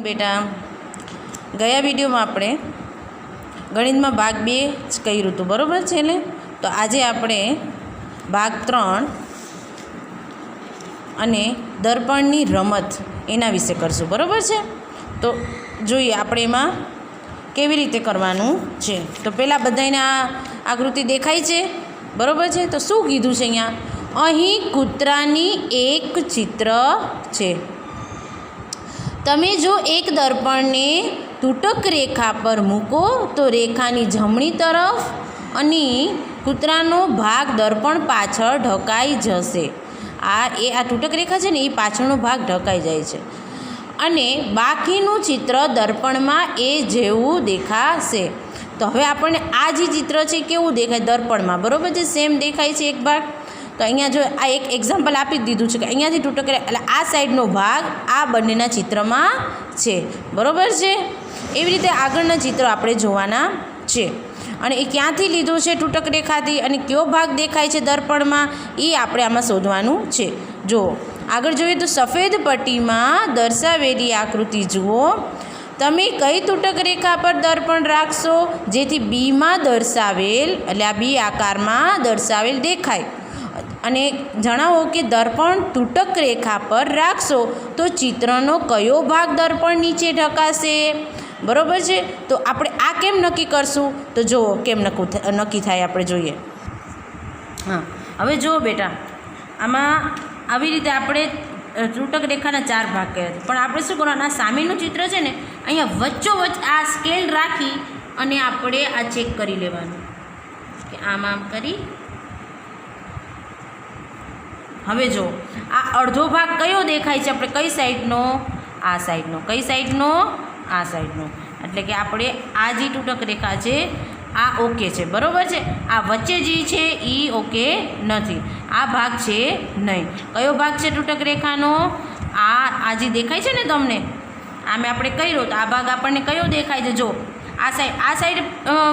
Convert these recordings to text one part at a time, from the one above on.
बेटा गया वीडियो में आपणे गणित में भाग 2 ज कर्युं हतुं बरोबर छे ने। तो आज आपणे भाग 3 अने दर्पणनी रमत एना विषे करशुं बरोबर छे। तो जोईए आपणे एमां केवी रीते करवानुं छे। तो पहेला बधाने आ आकृति देखाय छे बरोबर छे। तो शुं कीधुं छे अहींया अहीं कूतरानी एक चित्र छे। तमे जो एक दर्पण ने तूटक रेखा पर मूको तो रेखानी जमणी तरफ अने कूतरानो भाग दर्पण पाछळ ढकाई जशे। आ तूटक रेखा छे ने ए पाछळनो भाग ढकाई जाय छे अने बाकीनुं चित्र दर्पणमां ए जेवुं देखाशे। तो हवे आपणे आ जे चित्र छे केवुं देखाय दर्पणमां बरोबर छे, सेम देखाय छे एक भाग। तो अहींया जो आ एक एक्जाम्पल आपी दीधुं छे कि अहींयाथी तूटक एटले आ साइडनो भाग आ बंनेना चित्रमां छे बरोबर छे। एवी रीते आगळना चित्र आपणे जोवाना छे अने ए क्यांथी लीधुं छे तूटक रेखाथी अने कयो भाग देखाय छे दर्पणमां ए आपणे आमां शोधवानुं छे। जो आगळ जोईए तो सफेद पट्टीमां दर्शावेली आकृति जुओ। तमे कई तूटक रेखा पर दर्पण राखशो जेथी बी मां दर्शावेल एटले आ बी आकारमां दर्शावेल देखाय अने जणावो कि दर्पण तूटक रेखा पर राखशो तो चित्रनो कयो भाग दर्पण नीचे ढकाशे बरोबर छे। तो आपणे आ केम नक्की करशुं तो जो केम नक्की थाय आपणे जोईए। हाँ हवे जो बेटा आमां आवी रीते आपणे तूटक रेखाना 4 भाग कर्या छे पण आपणे शुं करवानुं आ सामेनुं चित्र छे ने अहींया वच्चोवच्च आ स्केल राखी अने आपणे आ चेक करी लेवानुं कि आम करी। हवे जो आ अर्धो भाग कयो देखाय छे आपणे कई साइडनो आ साइडनो, कई साइडनो आ साइडनो एटले कि आपणे आ जे तूटक रेखा छे आ ओके छे बरोबर छे। आ वच्चे जे छे ई ओके नथी, आ भाग छे नहीं। कयो भाग छे तूटक रेखानो आ जे देखाय छे ने तमने आमे आपणे कर्यो तो आ भाग आपणने कयो देखाय छे। जो आ साइड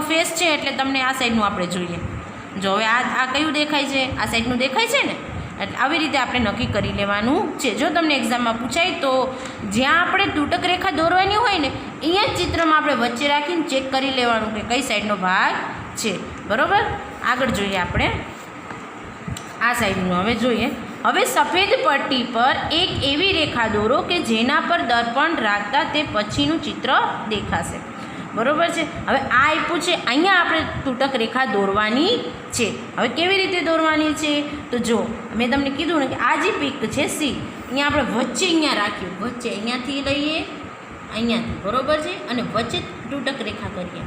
फेस छे एटले तमने आ साइडनुं आपणे जोईए। जो हवे आ कयुं देखाय छे आ साइडनुं देखाय छे ने એટલે આવી રીતે આપણે નક્કી કરી લેવાનું છે। જો તમને એક્ઝામમાં પૂછાય તો જ્યાં આપણે તૂટક રેખા દોરવાની હોય ને અહીંયા ચિત્રમાં આપણે વચ્ચે રાખીને ચેક કરી લેવાનું કે કઈ સાઈડનો ભાગ છે બરોબર। આગળ જોઈએ આપણે આ સાઈડનું હવે જોઈએ। હવે સફેદ પટ્ટી પર એક એવી રેખા દોરો કે જેના પર દર્પણ રાખતા તે પછીનું ચિત્ર દેખાશે बरोबर है। हवे आ आप्युं छे अहींया आपणे तूटक रेखा दौरवानी छे। हवे केवी रीते दौरवानी छे तो जो मैं तमने कीधुं ने कि आ जे पीक छे सी अहींया आपणे वच्चे अहींया राख्युं, वच्चे अहींयाथी लईए अहींयाथी बरोबर छे अने वच्चे तूटक रेखा करीए।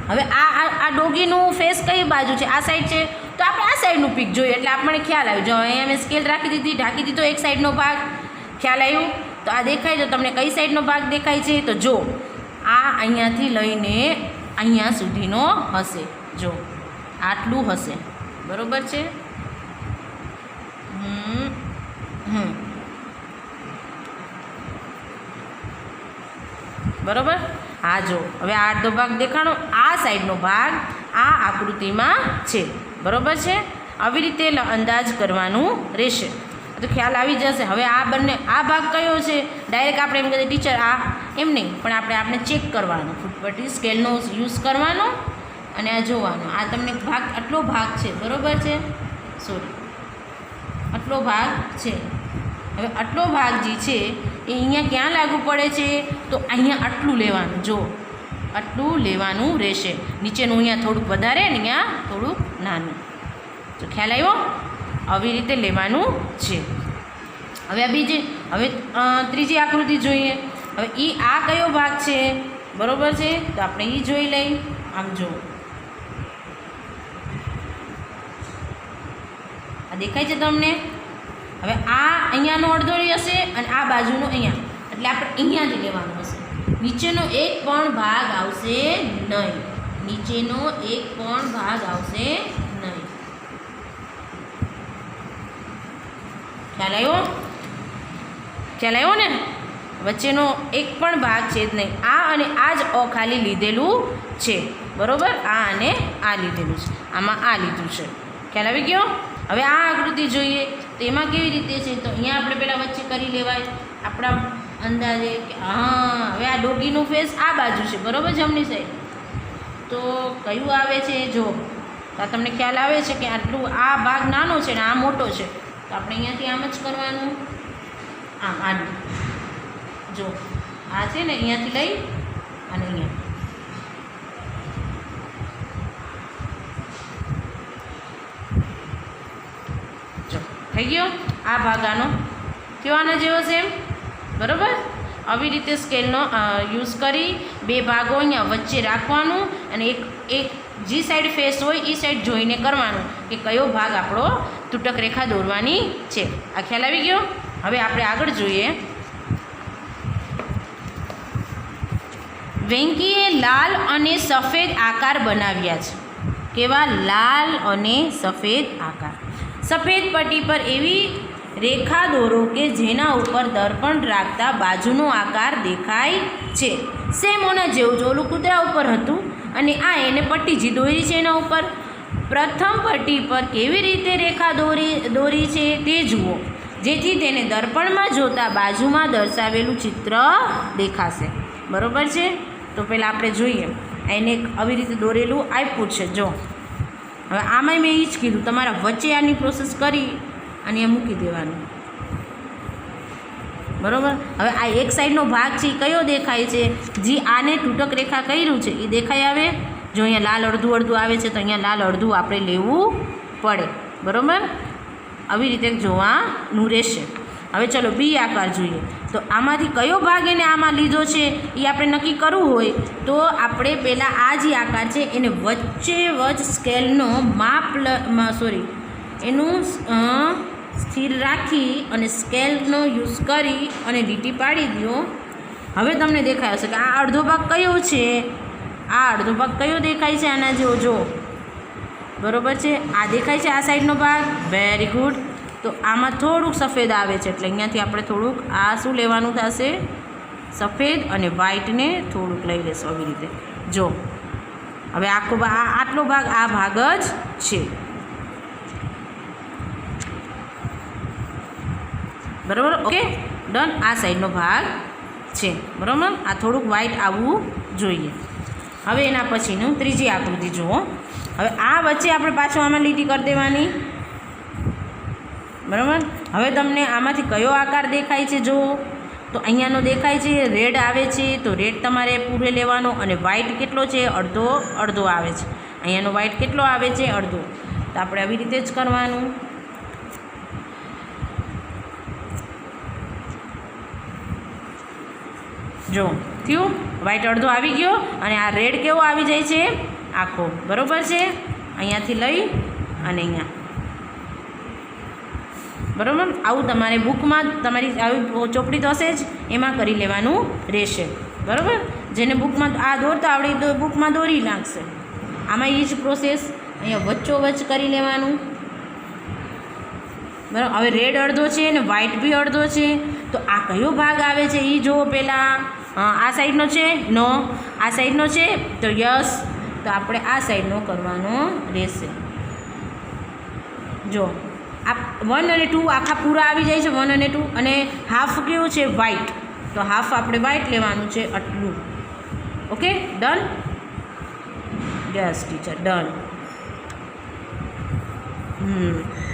हवे आ डोगीनुं फेस कई बाजू छे आ साइड छे तो आपणे आ साइडनुं पीक जोईए एटले आपणे ख्याल आव्यो। जो अहींया मैं स्केल राखी दीधी ढाकी दीधो एक साइडनो भाग ख्याल आव्यो। तो आ देखाय तो तमने कई साइडनो भाग देखाय छे तो जो आ अहींयाथी लईने अहींया सुधीनो हशे। जो आटलुं हशे बरोबर छे। बरोबर। हाँ जो हवे आ अर्धो भाग देखाणो आ साइडनो भाग आ आकृतिमां छे बरोबर छे। आवी रीते अंदाज करवानुं रहेशे तो ख्याल आवी जशे। हवे आ बंने आ भाग कयो छे डायरेक्ट आपणे एम कहीए टीचर आ एम नहीं पण आपणे चेक करवानुं फूटपट्टी स्केलनो यूज करवानो अने आ जोवानो आ तमने भाग आटलो भाग छे बरोबर छे सॉरी आटलो भाग छे। हवे आटलो भाग जे छे ए अहींया क्यां लागू पड़े छे तो अहींया आटलुं लेवानुं। जो आटलुं लेवानुं रहेशे, नीचेनुं अहींया थोडुंक वधारे अने अहींया थोडुंक नानुं। तो ख्याल आव्यो આવી રીતે લેવાનું છે। હવે આ બીજી હવે ત્રીજી આકૃતિ જોઈએ। હવે એ આ કયો ભાગ છે બરોબર છે તો આપણે એ જોઈ લઈ। આમ જો આ દેખાય છે તમને। હવે આ અહીંયાનો અડધો હશે અને આ બાજુનો અહીંયા એટલે આપણે અહીંયાથી લેવાનું હશે। નીચેનો એક પણ ભાગ આવશે નહીં, નીચેનો એક પણ ભાગ આવશે નહીં। ખ્યાલ આવ્યો ને। વચ્ચેનો એક પણ ભાગ છે જ નહીં। આ અને આ જ ખાલી લીધેલું છે બરોબર। આ અને આ લીધેલું છે, આમાં આ લીધું છે। ખ્યાલ આવી ગયો। હવે આ આકૃતિ જોઈએ તો એમાં કેવી રીતે છે તો અહીંયા આપણે પહેલાં વચ્ચે કરી લેવાય। આપણા અંદાજે હા, હવે આ ડોગીનું ફેસ આ બાજુ છે, બરાબર, જમણી સાઈડ. તો કયું આવે છે જો, તો આ તમને ખ્યાલ આવે છે કે આટલું આ ભાગ નાનો છે ને આ મોટો છે, તો આપણે અહીંયાથી આમ જ કરવાનું, આમ આડું. જો આ છે ને અહીંયાથી લઈ અને અહીંયા જો થઈ ગયો. આ ભાગ આનો કયો આના જેવો છે એમ, બરાબર. આવી રીતે સ્કેલનો યુઝ કરી બે ભાગો અહીંયા વચ્ચે રાખવાનું અને એક જે સાઈડ ફેસ હોય એ સાઈડ જોઈને કરવાનું કે કયો ભાગ આપણો તૂટક રેખા દોરવાની છે. આ ખ્યાલ આવી ગયો. હવે આપણે આગળ જોઈએ. વેંકીએ લાલ અને સફેદ આકાર બનાવ્યા છે. કેવા? લાલ અને સફેદ આકાર. સફેદ પટ્ટી પર એવી રેખા દોરો કે જેના ઉપર દર્પણ રાખતા બાજુનો આકાર દેખાય છે. સેમ ઓના જેવું જ ઓલું કૂતરા ઉપર હતું અને આ એને પટ્ટી જે દોરી છે એના ઉપર. પ્રથમ પટ્ટી પર કેવી રીતે રેખા દોરી છે તે જુઓ, જેથી તેને દર્પણમાં જોતા બાજુમાં દર્શાવેલું ચિત્ર દેખાશે. બરાબર છે. તો પહેલાં આપણે જોઈએ. એને આવી રીતે દોરેલું આપ્યું છે. જો હવે આમાંય મેં એ જ કીધું, તમારા વચ્ચે આની પ્રોસેસ કરી અને એ મૂકી દેવાનું. બરાબર. હવે આ એક સાઈડનો ભાગ છે એ કયો દેખાય છે? જે આને તૂટક રેખા કર્યું છે એ દેખાય આવે. જો અહીંયા લાલ અડધું અડધું આવે છે તો અહીંયા લાલ અડધું આપણે લેવું પડે. બરાબર. આવી રીતે જોવાનું રહેશે. હવે ચલો બી આકાર જોઈએ. તો આમાંથી કયો ભાગ એને આમાં લીધો છે એ આપણે નક્કી કરવું હોય તો આપણે પહેલાં આ જે આકાર છે એને વચ્ચે વચ્ચ સ્કેલનો એનું સ્થિર રાખી અને સ્કેલનો યુઝ કરી અને લીટી પાડી દો. હવે તમને દેખાય હશે કે આ અડધો ભાગ કયો છે, આ અડધો ભાગ કયો દેખાય છે આના જેવો. જો બરાબર છે, આ દેખાય છે આ સાઈડનો ભાગ. Very good. તો આમાં થોડુંક સફેદ આવે છે એટલે અહીંયાથી આપણે થોડુંક આ શું લેવાનું થશે? સફેદ અને વ્હાઈટને થોડુંક લઈ લેશું આવી રીતે. જો હવે આટલો ભાગ આ ભાગ જ છે. બરાબર. Okay done. આ સાઈડનો ભાગ છે. બરાબર. આ થોડુંક વ્હાઈટ આવવું જોઈએ. હવે એના પછીનું ત્રીજી આકૃતિ જુઓ. હવે આ વચ્ચે આપણે પાછું આમાં લીટી કરી દેવાની. બરાબર. હવે તમને આમાંથી કયો આકાર દેખાય છે? જુઓ તો અહીંયાનો દેખાય છે રેડ આવે છે, તો રેડ તમારે પૂરે લેવાનો. અને વ્હાઈટ કેટલો છે? અડધો અડધો આવે છે. અહીંયાનો વ્હાઈટ કેટલો આવે છે? અડધો. તો આપણે આવી રીતે જ કરવાનું. જો થયું, વ્હાઈટ અડધો આવી ગયો અને આ રેડ કેવો આવી જાય છે? આખો. બરાબર છે. અહીંયાથી લઈ અને અહીંયા. બરાબર. આવું તમારે બુકમાં તમારી આવી ચોપડી તો હશે જ, એમાં કરી લેવાનું રહેશે. બરાબર. જેને બુકમાં આ દોરતા આવડે તો બુકમાં દોરી નાખશે. આમાં એ જ પ્રોસેસ અહીંયા વચ્ચોવચ્ચ કરી લેવાનું. બરાબર. હવે રેડ અડધો છે ને વ્હાઈટ બી અડધો છે, તો આ કયો ભાગ આવે છે એ જુઓ પહેલાં. આ સાઈડનો છે? નો. આ સાઈડનો છે? તો યસ. તો આપણે આ સાઈડનો કરવાનો રહેશે. જો આ 1 અને 2 આખા પૂરા આવી જાય છે. 1 અને 2 અને હાફ કેવું છે? વ્હાઈટ. તો હાફ આપણે વ્હાઈટ લેવાનું છે. આટલું. Okay done. Yes teacher done.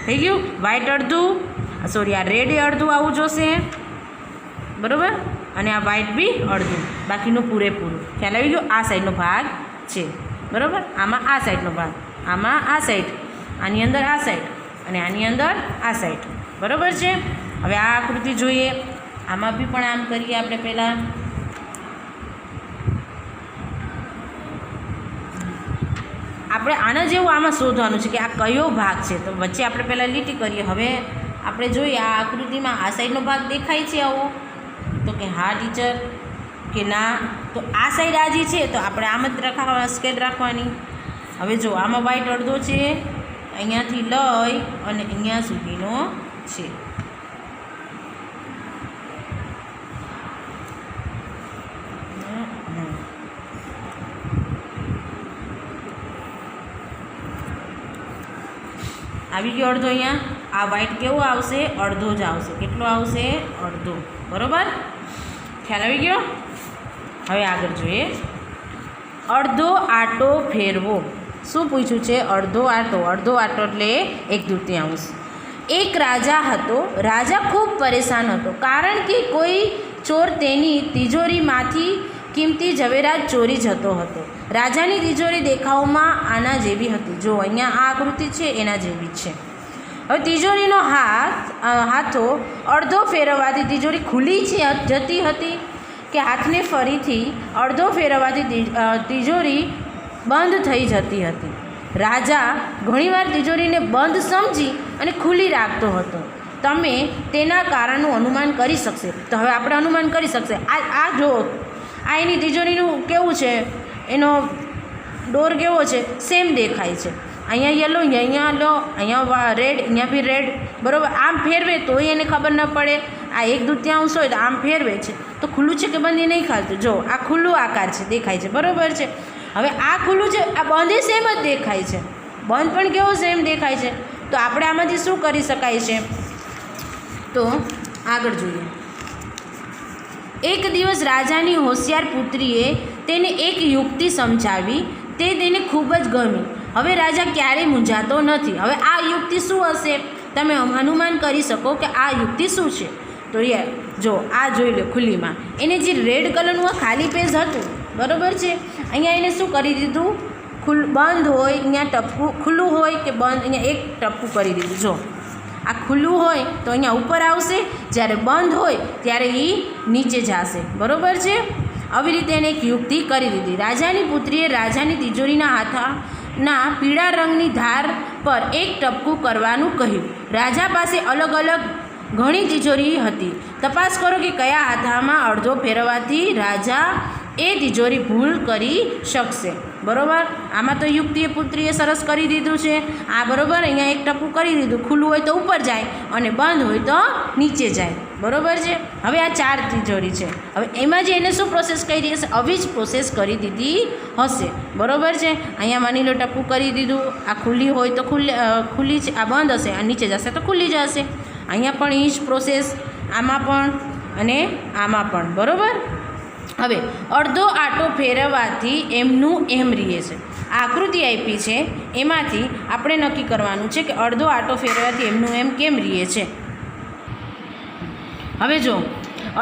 થઈ ગયું. વ્હાઈટ અડધું, સોરી આ રેડ અડધું આવું જોશે. બરાબર. અને આ વ્હાઈટ બી અડધું, બાકીનું પૂરેપૂરું. ખ્યાલ આવી ગયો? આ સાઈડનો ભાગ છે. બરાબર. આમાં આ સાઈડનો ભાગ, આમાં આ સાઈડ, આની અંદર આ સાઈડ અને આની અંદર આ સાઈડ. બરાબર છે. હવે આ આકૃતિ જોઈએ. આમાં બી પણ આમ કરીએ આપણે પહેલાં. આપણે આના જેવું આમાં શોધવાનું છે કે આ કયો ભાગ છે. તો વચ્ચે આપણે પહેલાં લીટી કરીએ. હવે આપણે જોઈએ આ આકૃતિમાં આ સાઈડનો ભાગ દેખાય છે આવો, તો કે હા ટીચર કે ના. તો આ સાઈડ આ જે છે તો આપણે આમ જ સ્કેલ રાખવાની. હવે જો આમાં વ્હાઈટ અડધો છે, અહીંયાથી લઈ અને અહીંયા સુધીનો છે. આવી ગયો અડધો. અહીંયા આ વ્હાઈટ કેવો આવશે? અડધો જ આવશે. કેટલો આવશે? અડધો. બરાબર. ખ્યાલ આવી ગયો? હવે આગળ જોઈએ. અડધો આટો ફેરવો. શું પૂછ્યું છે? અડધો આટો. અડધો આટો એટલે 1/2. એક રાજા હતો. રાજા ખૂબ પરેશાન હતો, કારણ કે કોઈ ચોર તેની તિજોરીમાંથી કિંમતી ઝવેરાત ચોરી જતો હતો. રાજાની તિજોરી દેખાવમાં આના જેવી હતી. જો અહીંયા આ આકૃતિ છે એના જેવી છે. હવે તિજોરીનો હાથો અડધો ફેરવવાથી તિજોરી ખુલી જતી હતી કે હાથને ફરીથી અડધો ફેરવવાથી તિજોરી બંધ થઈ જતી હતી. રાજા ઘણીવાર તિજોરીને બંધ સમજી અને ખુલ્લી રાખતો હતો. તમે તેના કારણનું અનુમાન કરી શકશે. તો હવે આપણે અનુમાન કરી શકશે. આ જો આ એની તિજોરીનું કેવું છે, એનો ડોર કેવો છે, સેમ દેખાય છે. અહીંયા યલો, અહીંયા યલો, અહીંયા રેડ, અહીંયા બી રેડ. બરાબર? આમ ફેરવે તોય એને ખબર ન પડે. આ 1/2 હોય તો આમ ફેરવે છે તો ખુલ્લું છે કે બંધ નહીં ખાતું. જો આ ખુલ્લું આકાર છે, દેખાય છે. બરાબર છે? હવે આ ખુલ્લું છે, આ બંધ સેમ જ દેખાય છે. બંધ પણ કેવો સેમ દેખાય છે. તો આપણે આમાંથી શું કરી શકાય છે? તો આગળ જોઈએ. એક દિવસ રાજાની હોશિયાર પુત્રીએ તેને એક યુક્તિ સમજાવી. તે તેને ખૂબ જ ગમી. હવે રાજા ક્યારેય મૂંઝાતો નથી. હવે આ યુક્તિ શું હશે? તમે અનુમાન કરી શકો કે આ યુક્તિ શું છે. તો જો આ જોઈ લો ખુલ્લીમાં. એને જે રેડ કલરનું આ ખાલી પેજ હતું, બરાબર છે, અહીંયા એને શું કરી દીધું? બંધ હોય અહીંયા ટપકું, ખુલ્લું હોય કે બંધ અહીંયા એક ટપકું કરી દીધું. જો આ ખુલ્લું હોય તો અહીંયા ઉપર આવશે, જ્યારે બંધ હોય ત્યારે એ નીચે જશે. બરાબર છે? આવી રીતે એને એક યુક્તિ કરી દીધી. રાજાની પુત્રીએ રાજાની તિજોરીના હાથના પીળા રંગની ધાર પર એક ટપકું કરવાનું કહ્યું. રાજા પાસે અલગ અલગ ઘણી તિજોરી હતી. તપાસ કરો કે કયા હાથામાં અડધો ફેરવવાથી રાજા એ તિજોરી ભૂલ કરી શકશે. બરાબર? આમાં તો યુક્તિએ પુત્રીએ સરસ કરી દીધું છે. આ બરાબર, અહીંયા એક ટપકું કરી દીધું. ખુલ્લું હોય તો ઉપર જાય અને બંધ હોય તો નીચે જાય. બરાબર છે? હવે આ 4 તિજોરી છે. હવે એમાં જે એને શું પ્રોસેસ કરી હશે? આવી જ પ્રોસેસ કરી દીધી હશે. બરાબર છે? અહીંયા માની લો ટપકું કરી દીધું. આ ખુલ્લી હોય તો ખુલ્લી છે, આ બંધ હશે, આ નીચે જશે તો ખુલ્લી જશે. અહીંયા પણ એ જ પ્રોસેસ, આમાં પણ અને આમાં પણ. બરાબર? હવે અડધો આટો ફેરવવાથી એમનું એમ રહે છે. આ આકૃતિ આપી છે, એમાંથી આપણે નક્કી કરવાનું છે કે અડધો આટો ફેરવવાથી એમનું એમ કેમ રહે છે. હવે જો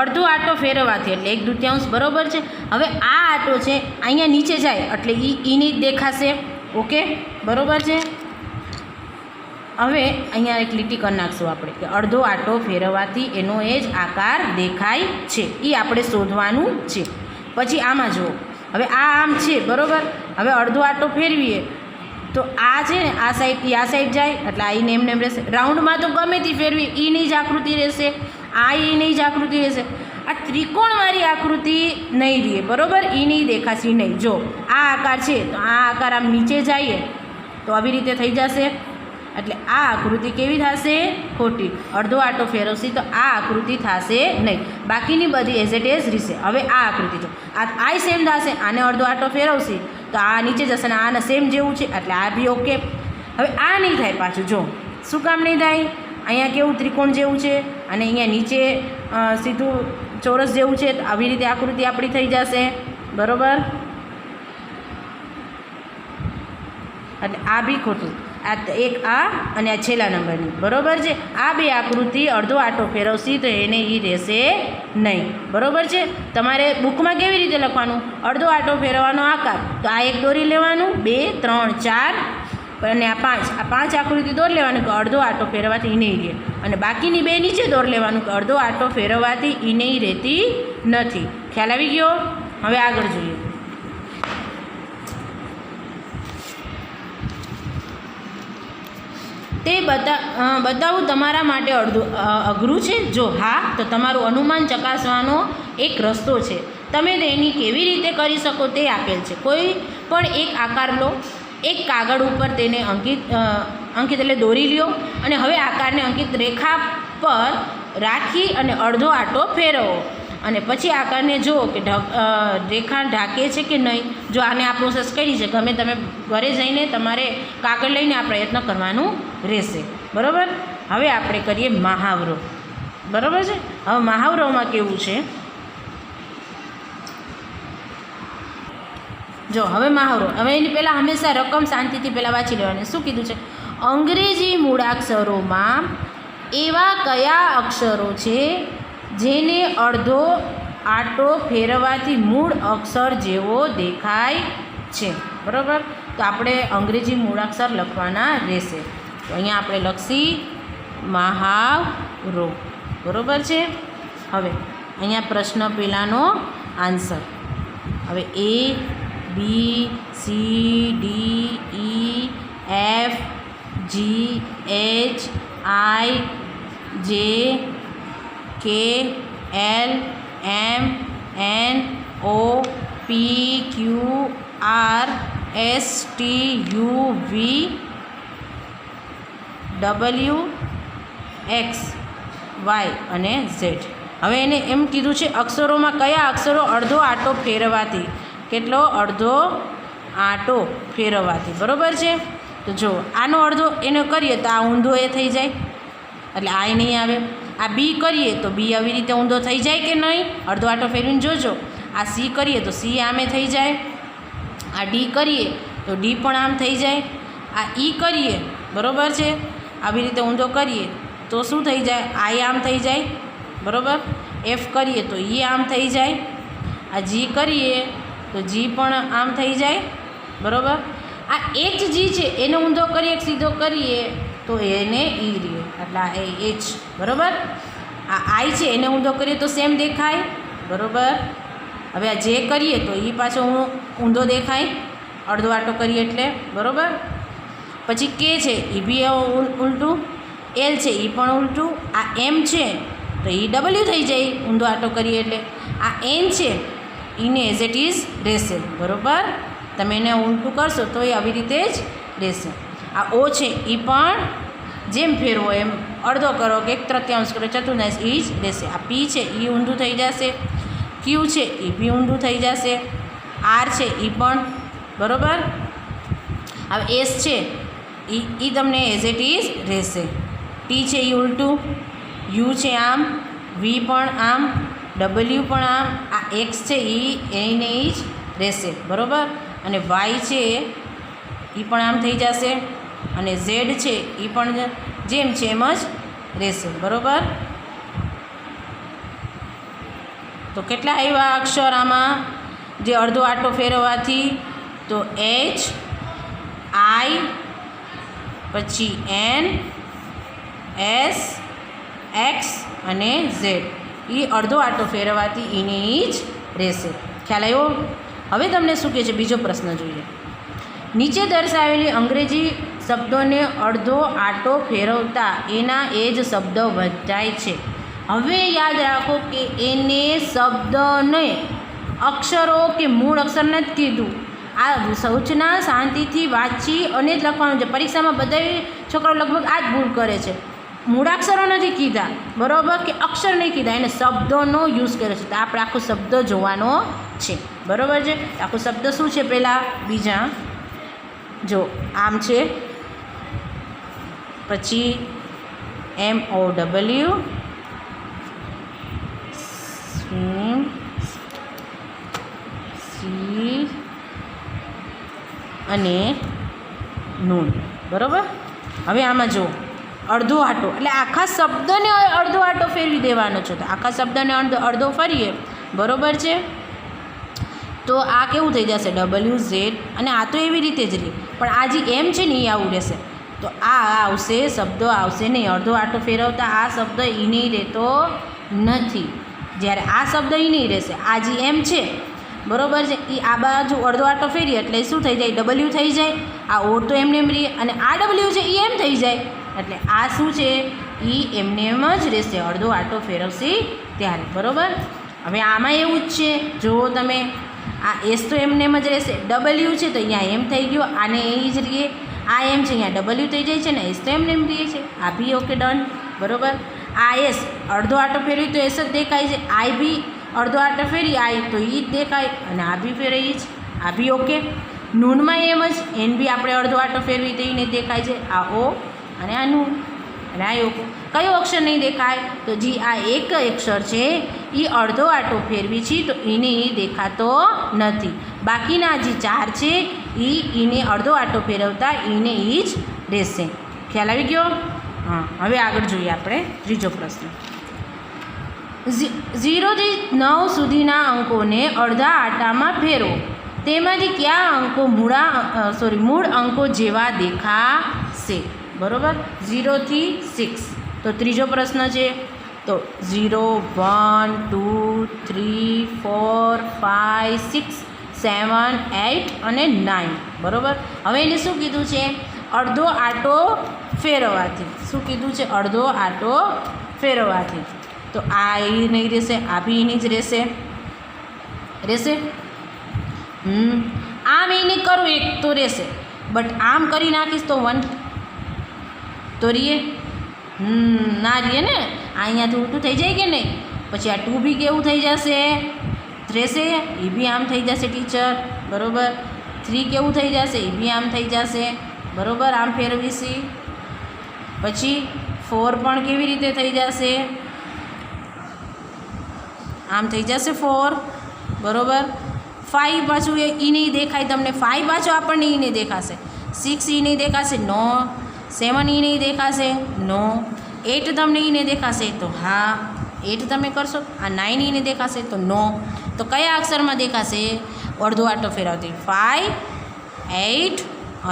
અડધો આટો ફેરવવાથી એટલે 1/2. બરાબર છે? હવે આ આટો છે અહીંયા નીચે જાય એટલે ઈની જ દેખાશે. ઓકે? બરાબર છે? હવે અહીંયા એક લીટી કરી નાખશું આપણે કે અડધો આટો ફેરવવાથી એનો એ જ આકાર દેખાય છે. એ આપણે શોધવાનું છે. પછી આમાં જુઓ. હવે આ આમ છે. બરાબર? હવે અડધો આટો ફેરવીએ તો આ છે ને આ સાઈડથી આ સાઈડ જાય એટલે આ ઈને એમને એમ રહેશે. રાઉન્ડમાં તો ગમે તે ફેરવી ઈની જ આકૃતિ રહેશે, આ ઈની જ આકૃતિ રહેશે. આ ત્રિકોણવાળી આકૃતિ નહીં રહે. બરાબર? ઈની દેખાશે નહીં. જો આ આકાર છે તો આ આકાર આમ નીચે જઈએ તો આવી રીતે થઈ જશે. એટલે આ આકૃતિ કેવી થશે? ખોટી. અડધો આટો ફેરવશી તો આ આકૃતિ થશે નહીં. બાકીની બધી એઝ ઇટ ઇઝ રહેશે. હવે આ આકૃતિ જો આ સેમ થશે. આને અડધો આટો ફેરવશી તો આ નીચે જશે ને આને સેમ જેવું છે એટલે આ બી ઓકે. હવે આ નહીં થાય પાછું. જો શું કામ નહીં થાય? અહીંયા કેવું ત્રિકોણ જેવું છે અને અહીંયા નીચે સીધું ચોરસ જેવું છે. તો આવી રીતે આકૃતિ આપણી થઈ જશે. બરાબર? એટલે આ બી ખોટું. આ એક આ અને આ છેલ્લા નંબરની. બરાબર છે? આ બે આકૃતિ અડધો આટો ફેરવશી તો એને એ રહેશે નહીં. બરાબર છે? તમારે બુકમાં કેવી રીતે લખવાનું? અડધો આટો ફેરવવાનો આકાર તો આ એક દોરી લેવાનું, 2 3 4 અને આ 5. આ 5 આકૃતિ દોર લેવાનું કે અડધો આટો ફેરવવાથી એ નહીં રહે. અને બાકીની 2 નીચે દોર લેવાનું કે અડધો આટો ફેરવવાથી એ નહીં રહેતી નથી. ખ્યાલ આવી ગયો? હવે આગળ જોઈએ. તે બતાવવું તમારા માટે અઘરું છે? જો હા, તો તમારું અનુમાન ચકાસવાનો એક રસ્તો છે. તમે તેની કેવી રીતે કરી શકો તે આપેલ છે. કોઈ પણ એક આકાર લો, એક કાગળ ઉપર તેને અંકિત એટલે દોરી લ્યો અને હવે આકારને અંકિત રેખા પર રાખી અને અડધો આટો ફેરવો અને પછી આકારને જુઓ કે રેખા ઢાંકે છે કે નહીં. જો આને આ પ્રોસેસ કરી છે, ગમે તમે ઘરે જઈને તમારે કાગળ લઈને આ પ્રયત્ન કરવાનું રહેશે. બરાબર? હવે આપણે કરીએ મહાવરો. બરાબર છે? હવે મહાવરોમાં કેવું છે? જો હવે મહાવરો, હવે એની પહેલાં હંમેશા રકમ શાંતિથી પહેલાં વાંચી લેવાની. શું કીધું છે? અંગ્રેજી મૂળાક્ષરોમાં એવા કયા અક્ષરો છે જેને અડધો આંટો ફેરવવાથી મૂળ અક્ષર જેવો દેખાય છે? બરાબર. તો આપણે અંગ્રેજી મૂળાક્ષર લખવાના રહેશે. તો અહીંયા આપણે લખશી મહાવરો. બરાબર છે. હવે અહીંયા પ્રશ્ન પહેલાંનો આન્સર. હવે A B C D E F G H I J K L M N O P Q R S T U V W X Y અને Z. હવે એને એમ કીધું છે અક્ષરોમાં કયા અક્ષરો અડધો આંટો ફેરવવાથી, કેટલો અડધો આંટો ફેરવવાથી. બરાબર છે. તો જો આનો અડધો એને કરીએ તો આ ઊંધો એ થઈ જાય, એટલે આ નહીં આવે. આ બી કરીએ તો બી આવી રીતે ઊંધો થઈ જાય કે નહીં? અડધો આંટો ફેરવીને જોજો. આ સી કરીએ તો સી આમે થઈ જાય. આ ડી કરીએ તો ડી પણ આમ થઈ જાય. આ ઈ કરીએ, બરાબર છે, આવી રીતે ઊંધો કરીએ તો શું થઈ જાય? આ આમ થઈ જાય. બરાબર. એફ કરીએ તો એ આમ થઈ જાય. આ જી કરીએ તો જી પણ આમ થઈ જાય. બરાબર. આ એચ જી છે એને ઊંધો કરીએ સીધો કરીએ તો એને ઈ રહે, એટલે આ એચ. બરાબર. આ આઈ છે એને ઊંધો કરીએ તો સેમ દેખાય. બરાબર. હવે આ જે કરીએ તો એ પાછો ઊંધો દેખાય, અડધો આંટો કરીએ એટલે. બરાબર. પછી કે છે એ બી ઉલટું, એલ છે એ પણ ઉલટું. આ એમ છે તો એ ડબલ્યુ થઈ જાય ઊંધો આંટો કરીએ એટલે. આ એન છે એને એઝ ઇટ ઇઝ રહેશે. બરાબર. તમે એને ઉલટું કરશો તો એ આવી રીતે જ રહેશે. આ ઓ છે એ પણ જેમ ફેરવો એમ અડધો કરો કે એક તૃતીયાંશ કરો, ચતુર્થાંશ એ જ રહેશે. આ પી છે એ ઊંધું થઈ જશે. ક્યુ છે એ બી ઊંધું થઈ જશે. આર છે એ પણ. બરાબર. હવે એસ છે એ તમને એઝ ઇટ ઇઝ રહેશે. ટી છે એ ઉલટું. યુ છે આમ, વી પણ આમ, ડબલ્યુ પણ આમ. આ એક્સ છે એને જ રહેશે. બરાબર. અને વાય છે એ પણ આમ થઈ જશે. અને ઝેડ છે એ પણ જેમ છે એમ જ રહેશે. બરાબર. તો કેટલા આવ્યા અક્ષર આમાં જે અડધો આંટો ફેરવવાથી? તો એચ, આઈ, પછી એન, એસ, એક્સ અને ઝેડ. એ અડધો આંટો ફેરવવાથી એને જ રહેશે. ખ્યાલ આવ્યો? હવે તમને શું કહે છે? બીજો પ્રશ્ન જોઈએ. નીચે દર્શાવેલી અંગ્રેજી શબ્દોને અડધો આંટો ફેરવતા એના એ જ શબ્દ વંચાય છે. હવે યાદ રાખો કે એને શબ્દને અક્ષરો કે મૂળ અક્ષર નથી કીધું. આ સૂચના શાંતિથી વાંચી અને જ લખવાનું છે. પરીક્ષામાં બધા છોકરાઓ લગભગ આ જ ભૂલ કરે છે. મૂળાક્ષરો નથી કીધા, બરાબર, કે અક્ષર નહીં કીધા, એને શબ્દોનો યુઝ કર્યો છે. તો આપણે આખો શબ્દ જોવાનો છે. બરાબર છે. આખો શબ્દ શું છે? પહેલાં બીજા જો આમ છે, પછી MOW, સી અને નૂન. બરાબર. હવે આમાં જો અડધો આંટો એટલે આખા શબ્દને અડધો આંટો ફેરવી દેવાનો છે. તો આખા શબ્દને અડધો ફરીએ. બરાબર છે. તો આ કેવું થઈ જશે? WZ. અને આ તો એવી રીતે જ રહે, પણ આ જે એમ છે ને એ આવું રહેશે. તો આ આવશે, શબ્દો આવશે નહીં. અડધો આંટો ફેરવતા આ શબ્દ એ નહીં રહેતો નથી. જ્યારે આ શબ્દ એ નહીં રહેશે. આ જે એમ છે, બરાબર છે, એ આ બાજુ અડધો આંટો ફેરીએ એટલે શું થઈ જાય? W થઈ જાય. આ ઓ તો એમને એમ રહીએ, અને આ W છે એ એમ થઈ જાય. એટલે આ શું છે? એ એમને એમ જ રહેશે અડધો આંટો ફેરવશે ત્યારે. બરાબર. હવે આમાં એવું જ છે, જુઓ તમે, આ એસ તો એમને એમ જ રહેશે. W છે તો અહીંયા એમ થઈ ગયો, આને એ જ રહીએ. આ એમ છે અહીંયા W થઈ જાય છે ને, એસ તો એમને એમ રહીએ છે. આ બી ઓકે, ડન. બરાબર. આ એસ અડધો આંટો ફેરવી તો એસ જ દેખાય છે. આઈ બી અડધો આંટો ફેરી આઈ તો એ જ દેખાય, અને આ બી ફેરવી જ. આ બી ઓકે. નૂનમાં એમ જ, એન બી આપણે અડધો આંટો ફેરવી તો એને દેખાય છે. આ ઓ અને આ નૂન, અને આ ઓકો. કયો અક્ષર નહીં દેખાય? તો જી આ એક અક્ષર છે એ અડધો આંટો ફેરવી છે તો એને એ દેખાતો નથી. બાકીના જે 4 છે ઈને અડધો આંટો ફેરવતા ઈને ઈ જ રહેશે. ખ્યાલ આવી ગયો? હા, હવે આગળ જોઈએ આપણે ત્રીજો પ્રશ્ન. 0 થી 9 સુધીના અંકોને અડધા આંટામાં ફેરવો. તેમાંથી કયા અંકો મૂળ અંકો જેવા દેખાશે? બરાબર, 0 થી 6. તો ત્રીજો પ્રશ્ન છે. તો 0, 1, 2, 3, 4, 5, 6, 7, 8 અને 9. બરાબર, હવે એને શું કીધું છે? અડધો આંટો ફેરવવાથી. શું કીધું છે? અડધો આંટો ફેરવવાથી. તો આ એ નહીં રહેશે, આ બી એની જ રહેશે. આમ એને કરું એક તો રહેશે, બટ આમ કરી નાખીશ તો 1 તો રીએ ના રીએ ને, અહીંયાથી ઉલટું થઈ જાય કે નહીં? પછી આ 2 બી કેવું થઈ જશે? રહેશે, એ બી આમ થઈ જશે ટીચર. બરાબર, 3 કેવું થઈ જશે? એ બી આમ થઈ જશે. બરાબર, આમ ફેરવીશી. પછી 4 પણ કેવી રીતે થઈ જશે? આમ થઈ જશે 4. બરાબર, 5 પાછું એ નહીં દેખાય તમને, 5 પાછું આપણને એ નહીં દેખાશે. 6 એ નહીં દેખાશે, નો. 7 એ નહીં દેખાશે, નો. 8 તમને એ નહીં દેખાશે, તો હા 8 તમે કરશો. આ 9 એ નહીં દેખાશે, તો નો. તો કયા અક્ષરમાં દેખાશે? અડધો આંટો ફેરવતી 5, 8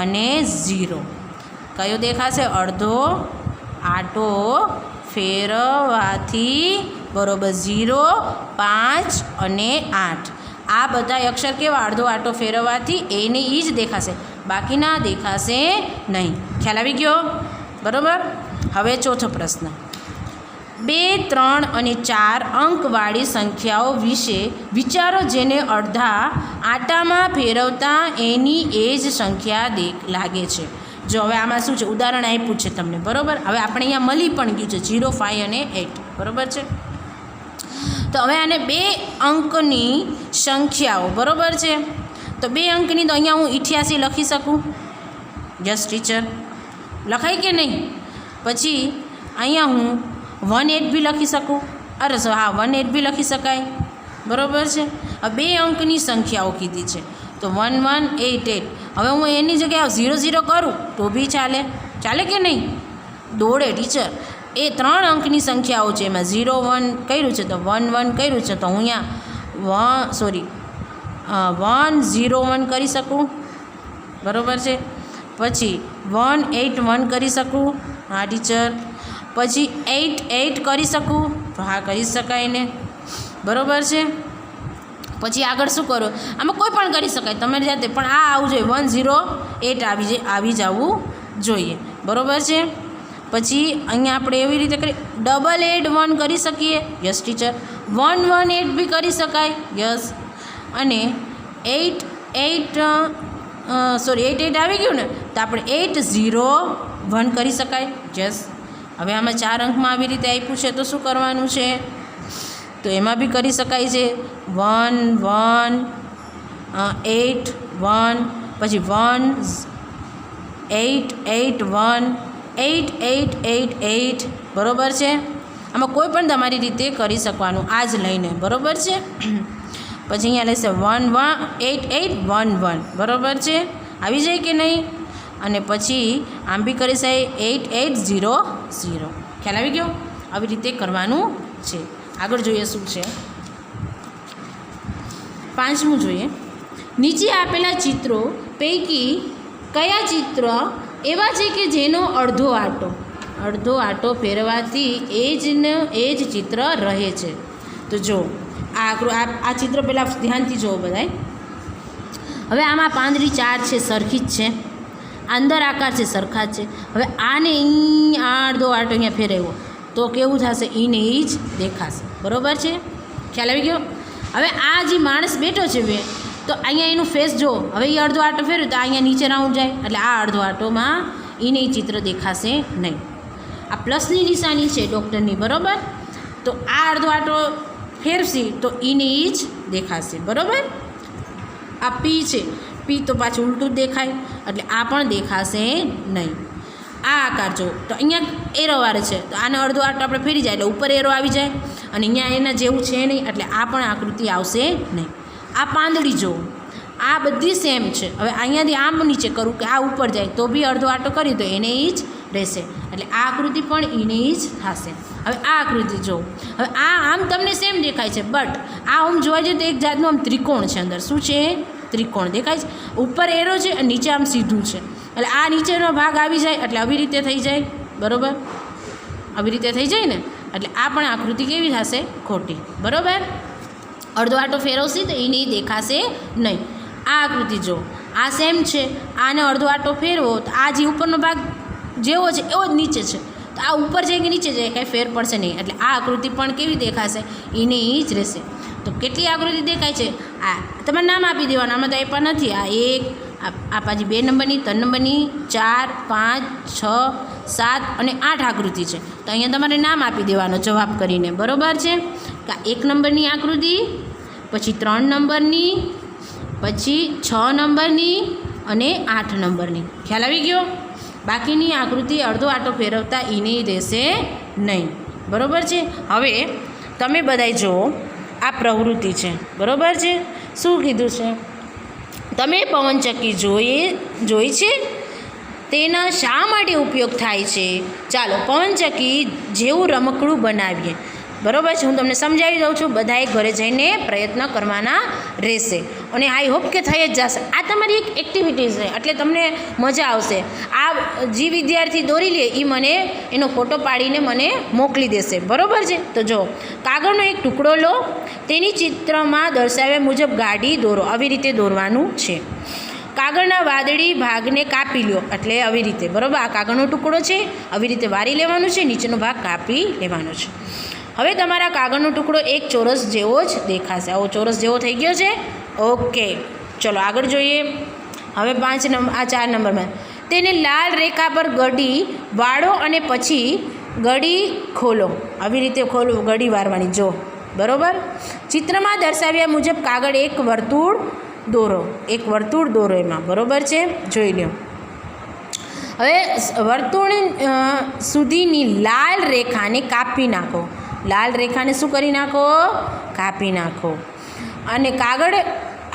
અને 0. કયો દેખાશે? અડધો આંટો ફેરવવાથી. બરાબર, 0, 5 અને 8. આ બધા અક્ષર કેવા? અડધો આંટો ફેરવવાથી એને એ જ દેખાશે, બાકીના દેખાશે નહીં. ખ્યાલ આવી ગયો? બરાબર. હવે ચોથો પ્રશ્ન. 2, 3 અને 4 અંકવાળી સંખ્યાઓ વિશે વિચારો જેને અડધા આંટામાં ફેરવતા એની એ જ સંખ્યા લાગે છે. જો હવે આમાં શું છે? ઉદાહરણ આપ્યું છે તમને. બરાબર, હવે આપણે અહીંયા મળી પણ ગયું છે 0, 5 અને 8. બરાબર છે. તો હવે આને 2 અંકની સંખ્યાઓ. બરાબર છે. તો 2 અંકની તો અહીંયા હું 88 લખી શકું. યસ ટીચર, લખાય કે નહીં? પછી અહીંયા હું 18 બી લખી શકું. અરે હા, 18 બી લખી શકાય. બરાબર છે. હવે 2 અંકની સંખ્યાઓ કીધી છે, તો 1, 1, 8, 8. હવે હું એની જગ્યાએ 0, 0 કરું તો બી ચાલે. ચાલે કે નહીં? દોડે ટીચર. એ 3 અંકની સંખ્યાઓ છે, એમાં 0, 1 કર્યું છે, તો 1, 1 કર્યું છે, તો હું અહીંયા 1, 0, 1 કરી શકું. બરાબર છે. પછી 1, 8, 1 કરી શકું. હા ટીચર. પછી 8, 8 કરી શકું. તો હા, કરી શકાય ને. બરાબર છે. પછી આગળ શું કરો? આમાં કોઈ પણ કરી શકાય તમારી જાતે, પણ આ આવવું જોઈએ 1, 0, 8 આવી જવું જોઈએ. બરાબર છે. પછી અહીંયા આપણે એવી રીતે કરી 8, 1 કરી શકીએ. Yes teacher. 1, 1, 8 બી કરી શકાય. યસ. અને 8, 8 આવી ગયું ને, તો આપણે 8, 0, 1 કરી શકાય. યસ. હવે આમાં 4 અંકમાં આવી રીતે આપ્યું છે, તો શું કરવાનું છે? તો એમાં બી કરી શકાય છે. 1, 1, 8, 1, પછી 1, 8, 8, 1, 8, 8, 8, 8. બરાબર છે. આમાં કોઈ પણ તમારી રીતે કરી શકવાનું, આ જ લઈને. બરાબર છે. પછી અહીંયા લેશે 1, 1, 8, 8, 1, 1. બરાબર છે. આવી જાય કે નહીં? અને પછી આમ બી કરી શકાય 8, 8, 0, 0. ખ્યાલ આવી ગયો? આવી રીતે કરવાનું છે. આગળ જોઈએ શું છે. 5મું જોઈએ. નીચે આપેલા ચિત્રો પૈકી કયા ચિત્ર એવા છે કે જેનો અડધો આંટો ફેરવાથી એ જ ચિત્ર રહે છે? તો જો આ ચિત્ર પહેલાં ધ્યાનથી જુઓ બધાય. હવે આમાં પાંદડી 4 છે, સરખી જ છે. અંદર આકાર છે, સરખા જ છે. હવે આને આ અડધો આંટો અહીંયા ફેરવ્યો તો કેવું થશે? એને એ જ દેખાશે. બરાબર છે. ખ્યાલ આવી ગયો? હવે આ જે માણસ બેઠો છે તો અહીંયા એનું ફેસ જુઓ. હવે એ અડધો આંટો ફેરવ્યો તો અહીંયા નીચે રાઉન્ડ જાય, એટલે આ અડધો આંટોમાં એને ચિત્ર દેખાશે નહીં. આ પ્લસની નિશાની છે ડૉક્ટરની. બરાબર. તો આ અડધો આંટો ફેરવશી તો એને જ દેખાશે. બરાબર. આ પી છે, પી તો પાછું ઉલટું જ દેખાય, એટલે આ પણ દેખાશે નહીં. આ આકાર જો, તો અહીંયા એરોવાળે છે, તો આને અડધો આંટો આપણે ફેરી જાય એટલે ઉપર એરો આવી જાય, અને અહીંયા એના જેવું છે નહીં, એટલે આ પણ આકૃતિ આવશે નહીં. આ પાંદડી જો, આ બધી સેમ છે. હવે અહીંયાથી આમ નીચે કરું કે આ ઉપર જાય તો બી અડધો આટો કરી તો એને એ જ રહેશે. એટલે આ આકૃતિ પણ એને જ થશે. હવે આ આકૃતિ જો, હવે આ આમ તમને સેમ દેખાય છે, બટ આ આમ જોવા જઈએ તો એક જાતનું આમ ત્રિકોણ છે. અંદર શું છે? ત્રિકોણ દેખાય છે. ઉપર એરો છે અને નીચે આમ સીધું છે. એટલે આ નીચેનો ભાગ આવી જાય એટલે આવી રીતે થઈ જાય. બરાબર, આવી રીતે થઈ જાય ને, એટલે આ પણ આકૃતિ કેવી થશે? ખોટી. બરાબર, અડધો આટો ફેરવશી તો એ નહીં દેખાશે નહીં. આ આકૃતિ જો, આ સેમ છે, આને અડધો આટો ફેરવો તો આ જે ઉપરનો ભાગ જેવો છે એવો જ નીચે છે, તો આ ઉપર જાય કે નીચે જાય કાંઈ ફેર પડશે નહીં. એટલે આ આકૃતિ પણ કેવી દેખાશે? એને એ જ રહેશે. તો કેટલી આકૃતિ દેખાય છે? આ તમારે નામ આપી દેવાના, આમાં તો આપ્યા નથી. આ 1, આ પાછી 2 નંબરની, 3 નંબરની, 4, 5, 6, 7 અને 8 આકૃતિ છે. તો અહીંયા તમારે નામ આપી દેવાનો જવાબ કરીને. બરાબર છે કે 1 નંબરની આકૃતિ, પછી 3 નંબરની, પછી 6 નંબરની અને 8 નંબરની. ખ્યાલ આવી ગયો? બાકીની આકૃતિ અડધો આટો ફેરવતા એને રહેશે નહીં. બરાબર છે. હવે તમે બધાય જુઓ, આ પ્રવૃત્તિ છે. બરાબર છે. શું કીધું છે? તમે પવનચક્કી જોઈ છે? તેના શા માટે ઉપયોગ થાય છે? ચાલો પવનચક્કી જેવું રમકડું બનાવીએ. બરાબર છે. હું તમને સમજાવી દઉં છું. બધાએ ઘરે જઈને પ્રયત્ન કરવાના રહેશે અને આઈ હોપ કે થઈ જ જશે. આ તમારી એક એક્ટિવિટી છે એટલે તમને મજા આવશે. આ જે વિદ્યાર્થી દોરી લે એ મને એનો ફોટો પાડીને મને મોકલી દેશે. બરાબર છે. તો જો, કાગળનો એક ટુકડો લો, તેની ચિત્રમાં દર્શાવ્યા મુજબ ગાડી દોરો. આવી રીતે દોરવાનું છે. કાગળના વાદળી ભાગને કાપી લો, એટલે આવી રીતે. બરાબર, આ કાગળનો ટુકડો છે, આવી રીતે વારી લેવાનું છે, નીચેનો ભાગ કાપી લેવાનો છે. હવે તમારા કાગળનો ટુકડો એક ચોરસ જેવો જ દેખાશે. આવો ચોરસ જેવો થઈ ગયો છે. ઓકે, ચલો આગળ જોઈએ. હવે 4 નંબરમાં તેને લાલ રેખા પર ગડી વાળો અને પછી ગડી ખોલો. આવી રીતે ખોલો, ગડી વારવાની. જો, બરાબર. ચિત્રમાં દર્શાવ્યા મુજબ કાગળ એક વર્તુળ દોરો. એક વર્તુળ દોરો એમાં. બરાબર છે, જોઈ લો. હવે વર્તુળ સુધીની લાલ રેખાને કાપી નાખો. લાલ રેખાને શું કરી નાખો? કાપી નાખો. અને કાગળ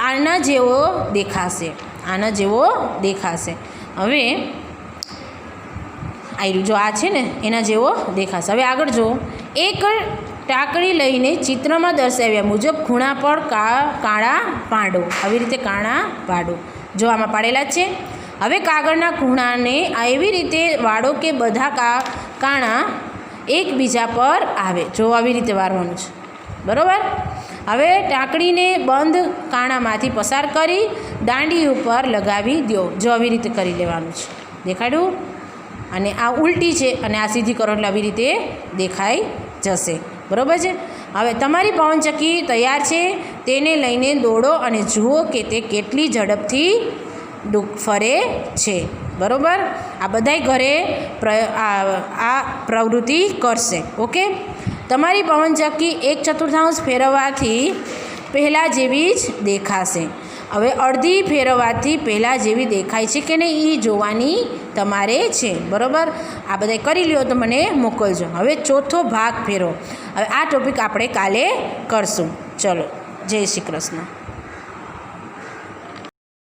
આના જેવો દેખાશે. આના જેવો દેખાશે. હવે આવ્યું જો, આ છે ને એના જેવો દેખાશે. હવે આગળ જો, એક ટાંકણી લઈને ચિત્રમાં દર્શાવ્યા મુજબ ખૂણા પર કાળા પાડો. આવી રીતે કાળા પાડો. જો આમાં પાડેલા જ છે. હવે કાગળના ખૂણાને એવી રીતે વાળો કે બધા કાણા એકબીજા પર આવે. જો આવી રીતે વારવાનું છે. બરાબર. હવે ટાંકણીને બંધ કાણામાંથી પસાર કરી દાંડી ઉપર લગાવી દો. જો આવી રીતે કરી લેવાનું છે. દેખાડ્યું? અને આ ઉલટી છે અને આ સીધી કરો એટલે આવી રીતે દેખાઈ જશે. બરાબર છે. હવે તમારી પવનચક્કી તૈયાર છે. તેને લઈને દોડો અને જુઓ કે તે કેટલી ઝડપથી ફરે છે. બરાબર. આ બધાય ઘરે આ પ્રવૃત્તિ કરશે. ઓકે. તમારી પવનચક્કી 1/4 ફેરવવાથી પહેલાં જેવી જ દેખાશે. હવે અડધી ફેરવવાથી પહેલાં જેવી દેખાય છે કે નહીં એ જોવાની તમારે છે. બરાબર. આ બધાય કરી લ્યો તો મને મોકલજો. હવે ચોથો ભાગ ફેરો. હવે આ ટોપિક આપણે કાલે કરશું. ચલો, જય શ્રી કૃષ્ણ.